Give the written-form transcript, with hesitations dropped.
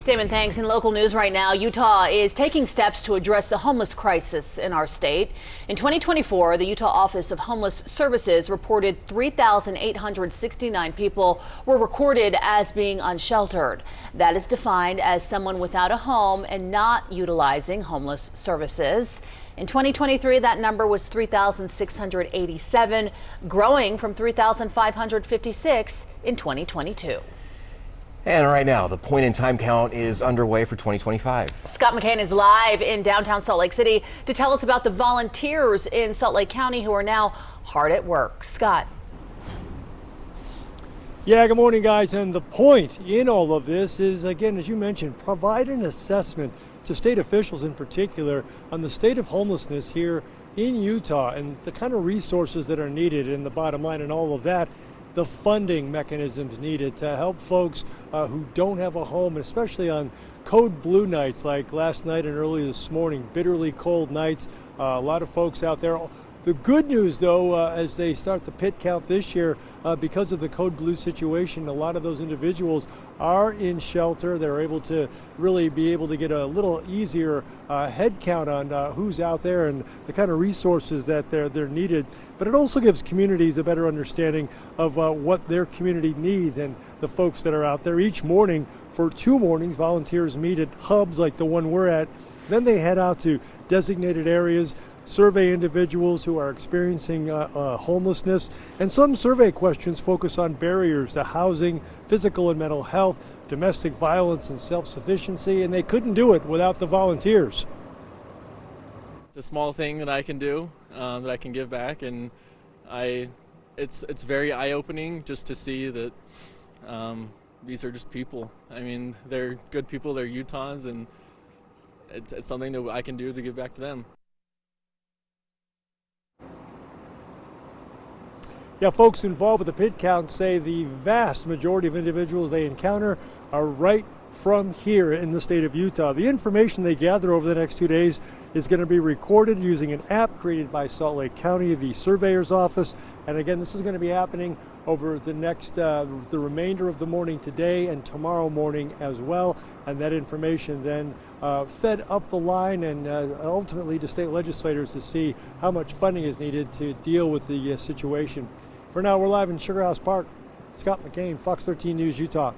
Damon, thanks. In local news right now, Utah is taking steps to address the homeless crisis in our state. In 2024, the Utah Office of Homeless Services reported 3,869 people were recorded as being unsheltered. That is defined as someone without a home and not utilizing homeless services. In 2023, that number was 3,687, growing from 3,556 in 2022. And right now, the point-in-time count is underway for 2025. Scott McCain is live in downtown Salt Lake City to tell us about the volunteers in Salt Lake County who are now hard at work. Scott. Yeah, good morning, guys. And the point in all of this is, again, as you mentioned, provide an assessment to state officials in particular on the state of homelessness here in Utah and the kind of resources that are needed, and the bottom line and all of that, the funding mechanisms needed to help folks who don't have a home, and especially on code blue nights like last night and early this morning, bitterly cold nights. A lot of folks out there. The good news, though, as they start the pit count this year, because of the code blue situation, a lot of those individuals are in shelter. They're able to really be able to get a little easier head count on who's out there and the kind of resources that they're needed. But it also gives communities a better understanding of what their community needs and the folks that are out there. Each morning, for 2 mornings, volunteers meet at hubs like the one we're at. Then they head out to designated areas, survey individuals who are experiencing homelessness, and some survey questions focus on barriers to housing, physical and mental health, domestic violence, and self-sufficiency, and they couldn't do it without the volunteers. It's a small thing that I can do, that I can give back, and it's very eye-opening just to see that these are just people. I mean, they're good people, they're Utahns, and it's something that I can do to give back to them. Yeah, folks involved with the pit count say the vast majority of individuals they encounter are right from here in the state of Utah. The information they gather over the next 2 days is going to be recorded using an app created by Salt Lake County, the surveyor's office. And again, this is going to be happening over the next, the remainder of the morning today and tomorrow morning as well. And that information then fed up the line and ultimately to state legislators to see how much funding is needed to deal with the situation. For now, we're live in Sugar House Park. Scott McCain, Fox 13 News, Utah.